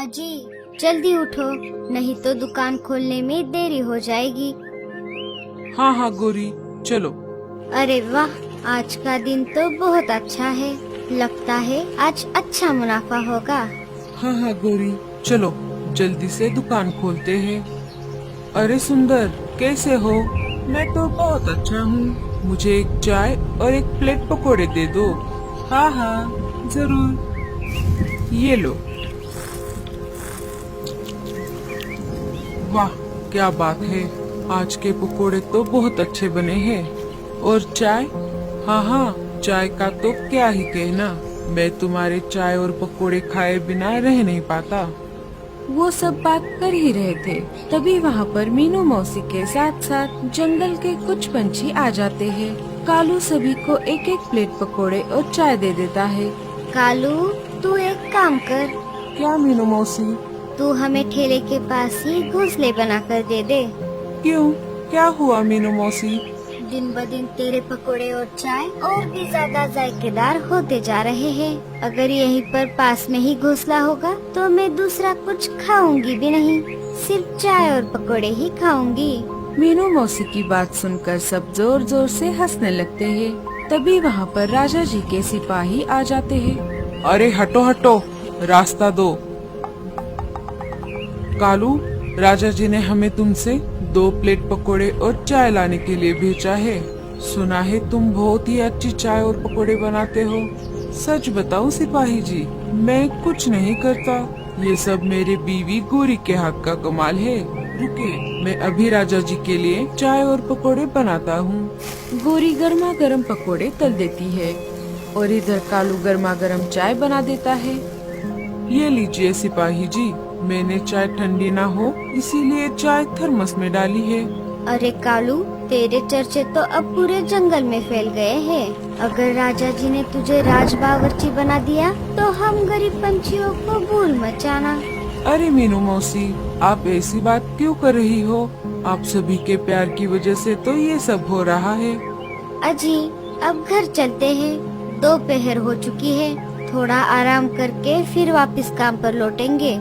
अजी जल्दी उठो, नहीं तो दुकान खोलने में देरी हो जाएगी। हाँ हाँ गोरी, चलो। अरे वाह, आज का दिन तो बहुत अच्छा है। लगता है आज अच्छा मुनाफा होगा। हाँ हाँ गोरी, चलो जल्दी से दुकान खोलते हैं। अरे सुंदर, कैसे हो? मैं तो बहुत अच्छा हूँ। मुझे एक चाय और एक प्लेट पकोड़े दे दो। हाँ हाँ जरूर, ये लो। वाह क्या बात है, आज के पकोड़े तो बहुत अच्छे बने हैं। और चाय? हाँ हाँ, चाय का तो क्या ही कहना। मैं तुम्हारे चाय और पकोड़े खाए बिना रह नहीं पाता। वो सब बात कर ही रहे थे, तभी वहाँ पर मीनू मौसी के साथ साथ जंगल के कुछ पंछी आ जाते हैं। कालू सभी को एक एक प्लेट पकोड़े और चाय दे देता है। कालू, तू एक काम कर, क्या मीनू मौसी? तू हमें ठेले के पास ही घोंसले बना कर दे दे। क्यों, क्या हुआ मीनू मौसी? दिन ब दिन तेरे पकोड़े और चाय और भी ज्यादा जायकेदार होते जा रहे हैं। अगर यहीं पर पास में ही घोंसला होगा तो मैं दूसरा कुछ खाऊंगी भी नहीं, सिर्फ चाय और पकोड़े ही खाऊंगी। मीनू मौसी की बात सुनकर सब जोर जोर से हंसने लगते हैं। तभी वहाँ पर राजा जी के सिपाही आ जाते हैं। अरे हटो हटो, रास्ता दो। कालू, राजा जी ने हमें तुमसे 2 प्लेट पकोड़े और चाय लाने के लिए भेजा है। सुना है तुम बहुत ही अच्छी चाय और पकोड़े बनाते हो। सच बताओ सिपाही जी, मैं कुछ नहीं करता। ये सब मेरे बीवी गोरी के हाथ का कमाल है। रुके, मैं अभी राजा जी के लिए चाय और पकोड़े बनाता हूँ। गोरी गर्मा गर्म पकोड़े तल देती है और इधर कालू गर्मा गर्म चाय बना देता है। ये लीजिए सिपाही जी, मैंने चाय ठंडी ना हो इसीलिए चाय थर्मस में डाली है। अरे कालू, तेरे चर्चे तो अब पूरे जंगल में फैल गए हैं। अगर राजा जी ने तुझे राज बावर्ची बना दिया तो हम गरीब पंछियों को भूल मत जाना। अरे मीनू मौसी, आप ऐसी बात क्यों कर रही हो? आप सभी के प्यार की वजह से तो ये सब हो रहा है। अजी अब घर चलते हैं, दोपहर हो चुकी है। थोड़ा आराम करके फिर वापस काम पर लौटेंगे।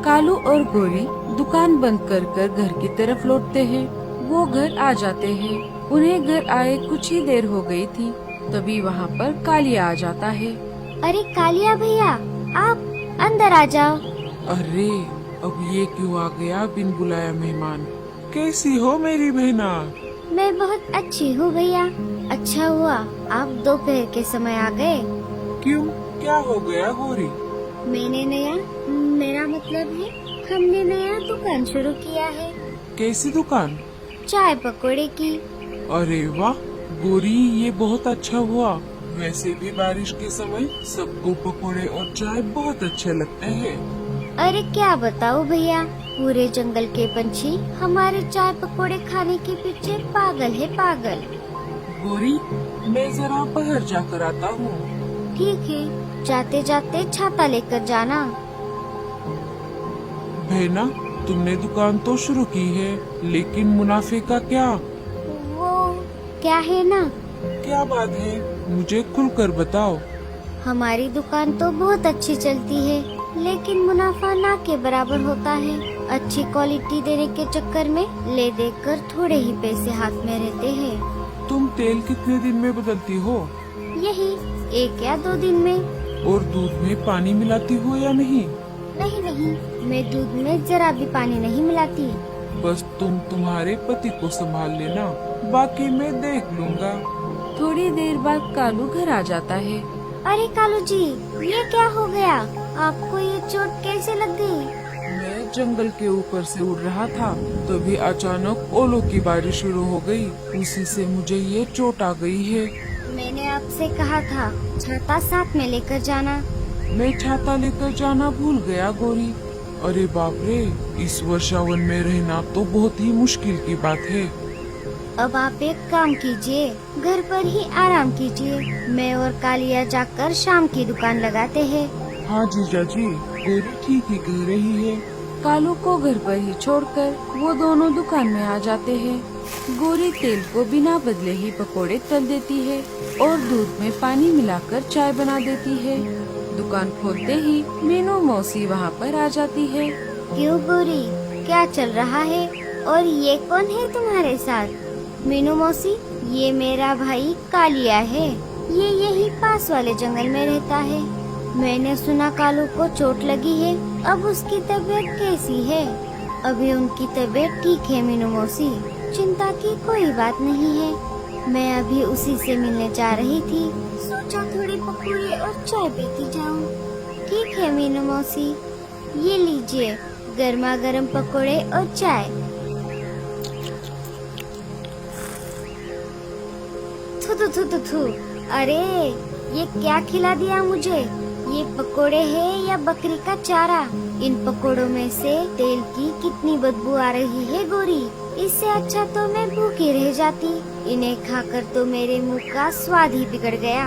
कालू और गोरी दुकान बंद कर कर घर की तरफ लौटते हैं। वो घर आ जाते हैं। उन्हें घर आए कुछ ही देर हो गई थी, तभी वहाँ पर कालिया आ जाता है। अरे कालिया भैया, आप अंदर आ जाओ। अरे अब ये क्यों आ गया बिन बुलाया मेहमान? कैसी हो मेरी बहना? मैं बहुत अच्छी हूँ भैया। अच्छा हुआ आप दोपहर के समय आ गए। क्यों, क्या हो गया गोरी? मैंने मेरा मतलब है हमने नया दुकान शुरू किया है, कैसी दुकान? चाय पकोड़े की। अरे वाह गोरी, ये बहुत अच्छा हुआ। वैसे भी बारिश के समय सबको पकोड़े और चाय बहुत अच्छे लगते हैं। अरे क्या बताओ भैया, पूरे जंगल के पंछी हमारे चाय पकोड़े खाने के पीछे पागल है पागल। गोरी, मैं जरा बाहर जाकर आता हूँ। ठीक है, जाते जाते छाता लेकर जाना। बहना, तुमने दुकान तो शुरू की है, लेकिन मुनाफे का क्या? वो क्या है ना, क्या बात है, मुझे खुलकर बताओ। हमारी दुकान तो बहुत अच्छी चलती है, लेकिन मुनाफा ना के बराबर होता है। अच्छी क्वालिटी देने के चक्कर में ले देकर थोड़े ही पैसे हाथ में रहते हैं। तुम तेल कितने दिन में बदलती हो? यही 1 या 2 दिन में। और दूध में पानी मिलाती हो या नहीं? नहीं नहीं, मैं दूध में जरा भी पानी नहीं मिलाती। बस तुम तुम्हारे पति को संभाल लेना, बाकी मैं देख लूँगा। थोड़ी देर बाद कालू घर आ जाता है। अरे कालू जी, ये क्या हो गया? आपको ये चोट कैसे लग गई? मैं जंगल के ऊपर से उड़ रहा था, तभी अचानक ओलों की बारिश शुरू हो गई। उसी से मुझे ये चोट आ गई है। मैंने आपसे कहा था छाता साथ में लेकर जाना। मैं छाता लेकर जाना भूल गया गोरी। अरे बाप रे, इस वर्षावन में रहना तो बहुत ही मुश्किल की बात है। अब आप एक काम कीजिए, घर पर ही आराम कीजिए। मैं और कालिया जाकर शाम की दुकान लगाते हैं। हाँ जीजा जी, गोरी ठीक ही कह रही है। कालू को घर पर ही छोड़कर वो दोनों दुकान में आ जाते हैं। गोरी तेल को बिना बदले ही पकोड़े तल देती है और दूध में पानी मिलाकर चाय बना देती है। दुकान खोलते ही मीनू मौसी वहाँ पर आ जाती है। क्यों गोरी, क्या चल रहा है और ये कौन है तुम्हारे साथ? मीनू मौसी, ये मेरा भाई कालिया है। ये यही पास वाले जंगल में रहता है। मैंने सुना कालू को चोट लगी है, अब उसकी तबीयत कैसी है? अभी उनकी तबीयत ठीक है मीनू मौसी, चिंता की कोई बात नहीं है। मैं अभी उसी से मिलने जा रही थी, सोचा थोड़े पकौड़े और चाय पीती जाऊं। ठीक है मीनू मौसी, ये लीजिए गर्मा गर्म पकोड़े और चाय। थू थू थू थू थू, अरे ये क्या खिला दिया मुझे? ये पकोड़े है या बकरी का चारा? इन पकोड़ों में से तेल की कितनी बदबू आ रही है गोरी। इससे अच्छा तो मैं भूखी रह जाती। इन्हें खाकर तो मेरे मुंह का स्वाद ही बिगड़ गया।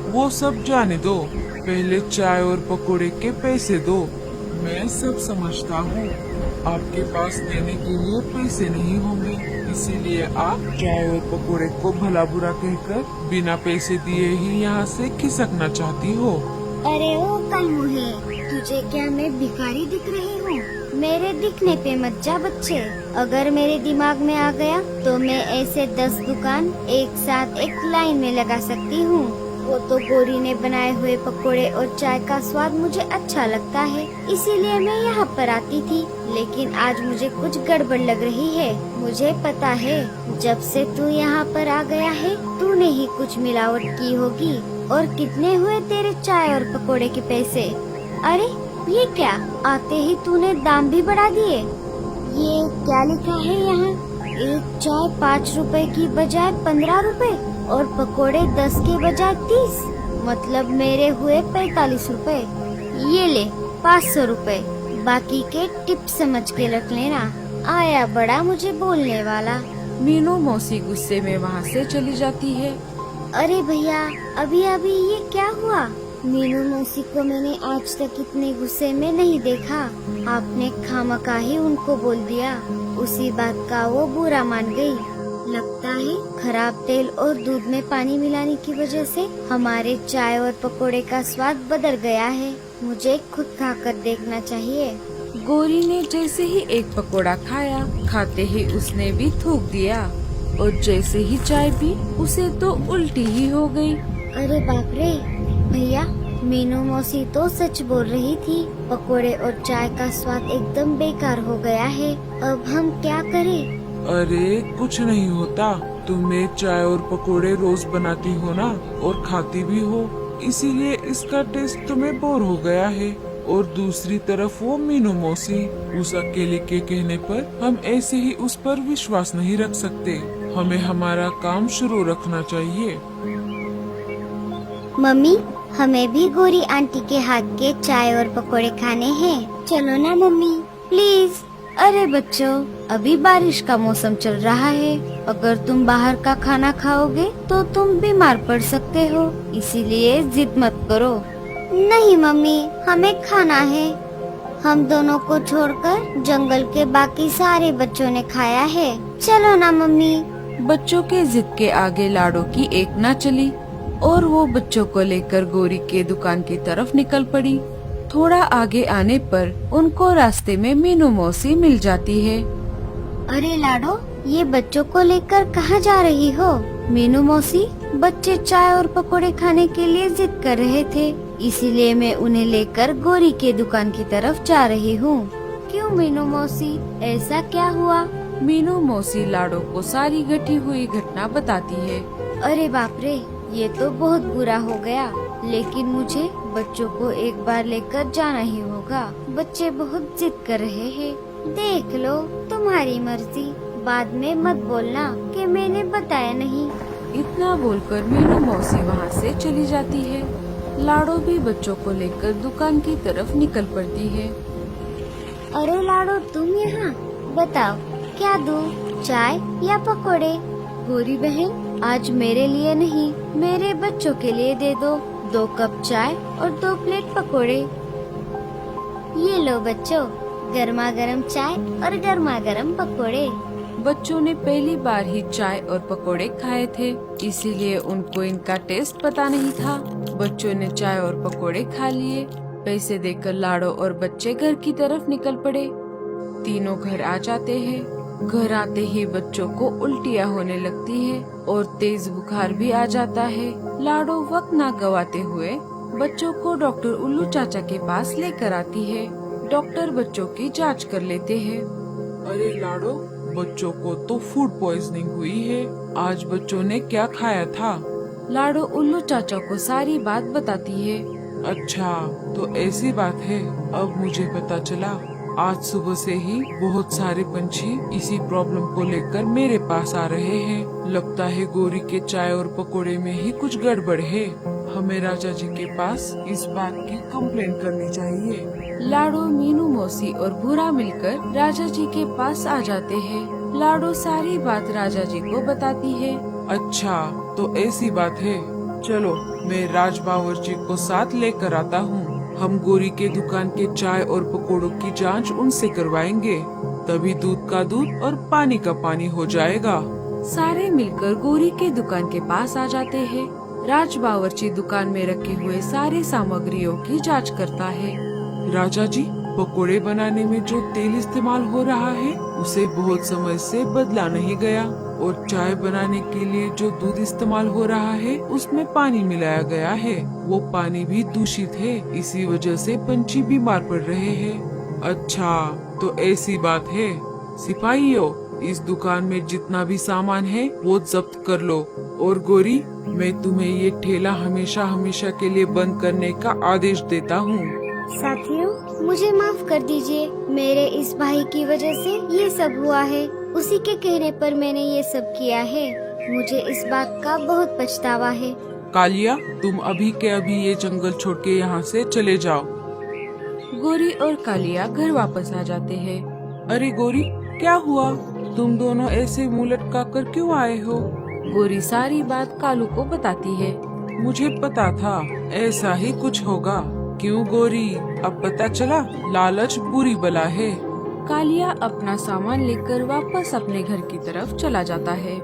वो सब जाने दो, पहले चाय और पकोड़े के पैसे दो। मैं सब समझता हूँ, आपके पास देने के लिए पैसे नहीं होंगे, इसीलिए आप चाय और पकोड़े को भला बुरा कहकर बिना पैसे दिए ही यहाँ से खिसकना चाहती हो। अरे ओ कलमुहे, तुझे क्या मैं भिखारी दिख रही हूँ? मेरे दिखने पे मत जा बच्चे। अगर मेरे दिमाग में आ गया तो मैं ऐसे 10 दुकान एक साथ एक लाइन में लगा सकती हूँ। वो तो गोरी ने बनाए हुए पकोड़े और चाय का स्वाद मुझे अच्छा लगता है, इसीलिए मैं यहाँ पर आती थी। लेकिन आज मुझे कुछ गड़बड़ लग रही है। मुझे पता है, जब से तू यहाँ पर आ गया है तूने ही कुछ मिलावट की होगी। और कितने हुए तेरे चाय और पकोड़े के पैसे? अरे ये क्या, आते ही तूने दाम भी बढ़ा दिए। ये क्या लिखा है यहाँ? एक चाय 5 रुपए की बजाय 15 रुपए और पकोड़े 10 के बजाय 30। मतलब मेरे हुए 45 रुपए। ये ले 500 रुपए, बाकी के टिप समझ के रख लेना। आया बड़ा मुझे बोलने वाला। मीनू मौसी गुस्से में वहाँ से चली जाती है। अरे भैया, अभी अभी ये क्या हुआ? मीनू मौसी को मैंने आज तक इतने गुस्से में नहीं देखा। आपने खामखा ही उनको बोल दिया। उसी बात का वो बुरा मान गई। लगता है खराब तेल और दूध में पानी मिलाने की वजह से हमारे चाय और पकोड़े का स्वाद बदल गया है। मुझे खुद खाकर देखना चाहिए। गोरी ने जैसे ही एक पकोड़ा खाया, खाते ही उसने भी थूक दिया और जैसे ही चाय पी उसे तो उल्टी ही हो गई। अरे बाप रे भैया, मीनू मौसी तो सच बोल रही थी। पकोड़े और चाय का स्वाद एकदम बेकार हो गया है। अब हम क्या करें? अरे कुछ नहीं होता, तुम्हें चाय और पकोड़े रोज बनाती हो ना और खाती भी हो, इसीलिए इसका टेस्ट तुम्हें बोर हो गया है। और दूसरी तरफ वो मीनू मौसी, उस अकेले के कहने पर हम ऐसे ही उस पर विश्वास नहीं रख सकते। हमें हमारा काम शुरू रखना चाहिए। मम्मी, हमें भी गोरी आंटी के हाथ के चाय और पकोड़े खाने हैं। चलो ना मम्मी, प्लीज। अरे बच्चों, अभी बारिश का मौसम चल रहा है। अगर तुम बाहर का खाना खाओगे तो तुम बीमार पड़ सकते हो, इसीलिए जिद मत करो। नहीं मम्मी, हमें खाना है। हम दोनों को छोड़कर जंगल के बाकी सारे बच्चों ने खाया है। चलो ना मम्मी। बच्चों के जिद के आगे लाडो की एक ना चली और वो बच्चों को लेकर गोरी के दुकान की तरफ निकल पड़ी। थोड़ा आगे आने पर उनको रास्ते में मीनू मौसी मिल जाती है। अरे लाडो, ये बच्चों को लेकर कहाँ जा रही हो? मीनू मौसी, बच्चे चाय और पकोड़े खाने के लिए जिद कर रहे थे, इसीलिए मैं उन्हें लेकर गोरी के दुकान की तरफ जा रही हूँ। क्यों मीनू मौसी, ऐसा क्या हुआ? मीनू मौसी लाडो को सारी घटी हुई घटना बताती है। अरे बाप रे, ये तो बहुत बुरा हो गया। लेकिन मुझे बच्चों को एक बार लेकर जाना ही होगा। बच्चे बहुत जिद कर रहे हैं। देख लो, तुम्हारी मर्जी। बाद में मत बोलना कि मैंने बताया नहीं। इतना बोलकर मीनू मौसी वहाँ से चली जाती है। लाडो भी बच्चों को लेकर दुकान की तरफ निकल पड़ती है। अरे लाडो, तुम यहाँ? बताओ क्या दूं, चाय या पकोड़े? गोरी बहन, आज मेरे लिए नहीं, मेरे बच्चों के लिए दे दो। 2 कप चाय और 2 प्लेट पकोड़े। ये लो बच्चों, गर्मा गर्म चाय और गर्मा गर्म पकोड़े। बच्चों ने पहली बार ही चाय और पकोड़े खाए थे, इसीलिए उनको इनका टेस्ट पता नहीं था। बच्चों ने चाय और पकोड़े खा लिए। पैसे देकर लाडो और बच्चे घर की तरफ निकल पड़े। तीनों घर आ जाते हैं। घर आते ही बच्चों को उल्टियाँ होने लगती है और तेज बुखार भी आ जाता है। लाडो वक्त ना गवाते हुए बच्चों को डॉक्टर उल्लू चाचा के पास लेकर आती है। डॉक्टर बच्चों की जांच कर लेते हैं। अरे लाडो, बच्चों को तो फूड पॉइजनिंग हुई है। आज बच्चों ने क्या खाया था? लाडो उल्लू चाचा को सारी बात बताती है। अच्छा, तो ऐसी बात है। अब मुझे पता चला। आज सुबह से ही बहुत सारे पंछी इसी प्रॉब्लम को लेकर मेरे पास आ रहे हैं। लगता है गौरी के चाय और पकोड़े में ही कुछ गड़बड़ है। हमें राजा जी के पास इस बात की कंप्लेन करनी चाहिए। लाडो, मीनू मौसी और भूरा मिलकर राजा जी के पास आ जाते हैं। लाडो सारी बात राजा जी को बताती है। अच्छा, तो ऐसी बात है। चलो, मैं राज बावर्ची को साथ लेकर आता हूँ। हम गौरी के दुकान के चाय और पकोड़ों की जांच उनसे करवाएंगे। तभी दूध का दूध और पानी का पानी हो जाएगा। सारे मिलकर गौरी के दुकान के पास आ जाते हैं। राज बावर्ची दुकान में रखे हुए सारी सामग्रियों की जांच करता है। राजा जी, पकोड़े बनाने में जो तेल इस्तेमाल हो रहा है उसे बहुत समय से बदला नहीं गया, और चाय बनाने के लिए जो दूध इस्तेमाल हो रहा है उसमें पानी मिलाया गया है। वो पानी भी दूषित है, इसी वजह से पंछी बीमार पड़ रहे हैं। अच्छा, तो ऐसी बात है। सिपाहियों, इस दुकान में जितना भी सामान है वो जब्त कर लो। और गौरी, मैं तुम्हें ये ठेला हमेशा हमेशा के लिए बंद करने का आदेश देता हूँ। साथियों, मुझे माफ कर दीजिए। मेरे इस भाई की वजह से ये सब हुआ है। उसी के कहने पर मैंने ये सब किया है। मुझे इस बात का बहुत पछतावा है। कालिया, तुम अभी के अभी ये जंगल छोड़ के यहाँ से चले जाओ। गौरी और कालिया घर वापस आ जाते हैं। अरे गौरी, क्या हुआ? तुम दोनों ऐसे मुँह लटका कर क्यों आए हो? गौरी सारी बात कालू को बताती है। मुझे पता था ऐसा ही कुछ होगा। क्यों गौरी, अब पता चला? लालच बुरी बला है। कालिया अपना सामान लेकर वापस अपने घर की तरफ चला जाता है।